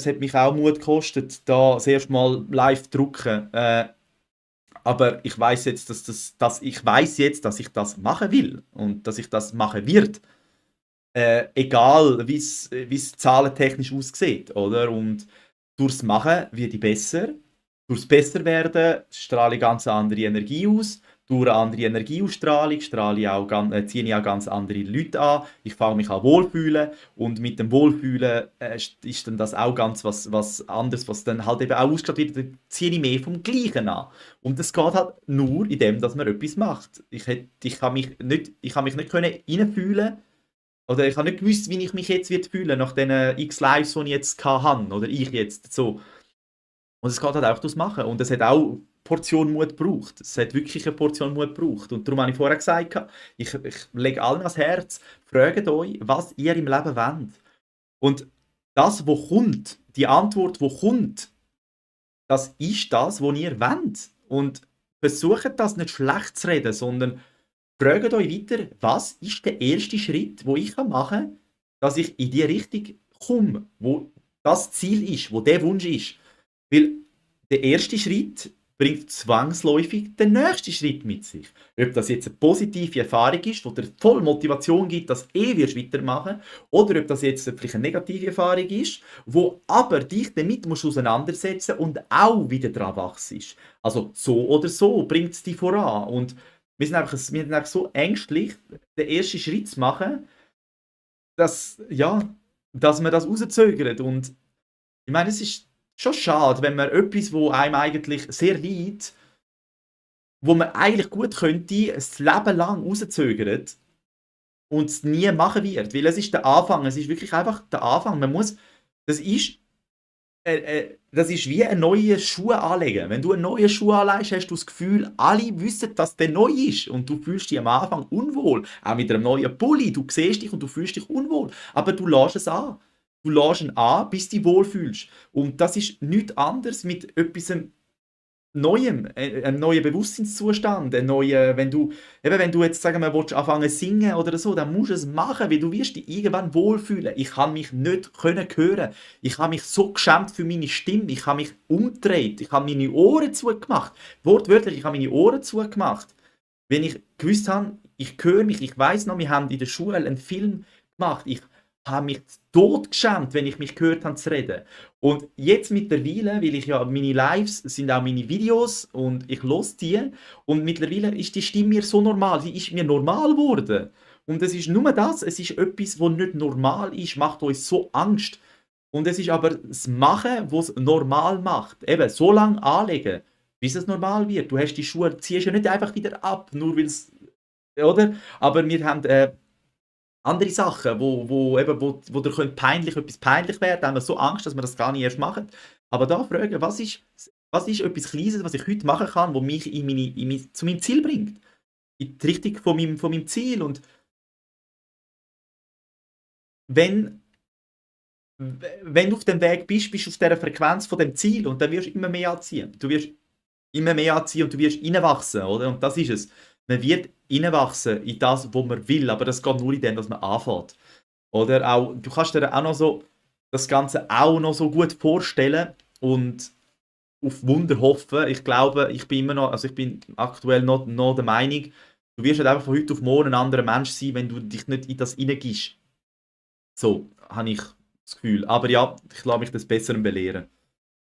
es hat mich auch Mut gekostet, da das erste Mal live zu drucken. Aber ich weiß jetzt, dass ich das machen will und dass ich das machen wird. Egal, wie es zahlentechnisch aussieht, oder? Und durchs Machen werde ich besser. Durchs Besserwerden strahle ich ganz andere Energie aus. Durch eine andere Energieausstrahlung ziehe ich auch ganz andere Leute an. Ich fange mich an wohlfühlen. Und mit dem Wohlfühlen ist dann das auch ganz was anderes, was dann halt eben auch ausgestrahlt wird. Dann ziehe ich mehr vom Gleichen an. Und das geht halt nur in dem, dass man etwas macht. Ich kann mich nicht können reinfühlen oder ich habe nicht gewusst, wie ich mich jetzt wird fühlen nach den X Lives, die ich jetzt hatte, oder ich jetzt so. Und es geht halt auch durchs Machen. Und es hat auch eine Portion Mut gebraucht. Es hat wirklich eine Portion Mut gebraucht. Und darum habe ich vorher gesagt, ich lege allen ans Herz, fragt euch, was ihr im Leben wollt. Und das, was kommt, die Antwort, die kommt, das ist das, was ihr wollt. Und versucht das nicht schlecht zu reden, sondern fragt euch weiter, was ist der erste Schritt, wo ich machen kann, dass ich in die Richtung komme, wo das Ziel ist, wo der Wunsch ist. Weil der erste Schritt bringt zwangsläufig den nächsten Schritt mit sich. Ob das jetzt eine positive Erfahrung ist, die dir voll Motivation gibt, dass wirst weitermachen, oder ob das jetzt vielleicht eine negative Erfahrung ist, wo aber dich damit musst auseinandersetzen und auch wieder dran wachst. Also so oder so bringt es dich voran. Und wir sind einfach so ängstlich, den ersten Schritt zu machen, dass man das rauszögert. Und ich meine, es ist schon schade, wenn man etwas, wo einem eigentlich sehr liegt, wo man eigentlich gut könnte, ein Leben lang rauszögert und es nie machen wird. Weil es ist der Anfang, es ist wirklich einfach der Anfang. Das ist, das ist wie ein neue Schuh anlegen. Wenn du einen neuen Schuh anlegst, hast du das Gefühl, alle wissen, dass der neu ist und du fühlst dich am Anfang unwohl. Auch mit einem neuen Pulli, du siehst dich und du fühlst dich unwohl. Aber du lässt es an. Du lässt ihn an, bis du dich wohlfühlst. Und das ist nichts anderes mit etwas Neuem, einem neuen Bewusstseinszustand, wenn du jetzt, sagen wir, willst anfangen zu singen oder so, dann musst du es machen, weil du wirst dich irgendwann wohlfühlen. Ich kann mich nicht hören. Ich habe mich so geschämt für meine Stimme. Ich habe mich umgedreht. Ich habe meine Ohren zugemacht. Wortwörtlich, ich habe meine Ohren zugemacht. Wenn ich gewusst habe, ich höre mich, ich weiß noch, wir haben in der Schule einen Film gemacht. Ich habe mich tot geschämt, wenn ich mich gehört habe zu reden. Und jetzt mittlerweile, weil ich ja meine Lives sind auch meine Videos und ich höre die und mittlerweile ist die Stimme mir so normal, sie ist mir normal geworden. Und es ist nur das, es ist etwas, was nicht normal ist, macht uns so Angst. Und es ist aber das Machen, was es normal macht. Eben, so lange anlegen, bis es normal wird. Du hast die Schuhe, ziehst ja nicht einfach wieder ab, nur weil es, oder? Aber wir haben andere Sachen, wo dir etwas peinlich werden, haben wir so Angst, dass wir das gar nicht erst machen. Aber da fragen, was ist etwas Kleines, was ich heute machen kann, wo mich zu meinem Ziel bringt? In die Richtung von meinem Ziel. Und wenn, wenn du auf dem Weg bist, bist du auf dieser Frequenz von dem Ziel und dann wirst du immer mehr anziehen. Du wirst immer mehr anziehen und du wirst reinwachsen, oder? Und das ist es. Man wird reinwachsen in das, was man will, aber das geht nur in dem, dass man anfängt. Oder auch, du kannst dir auch noch so das Ganze auch noch so gut vorstellen und auf Wunder hoffen. Ich glaube, ich bin aktuell noch der Meinung, du wirst halt einfach von heute auf morgen ein anderer Mensch sein, wenn du dich nicht in das hineingibst. So, habe ich das Gefühl. Aber ja, ich lasse mich das Besseren belehren.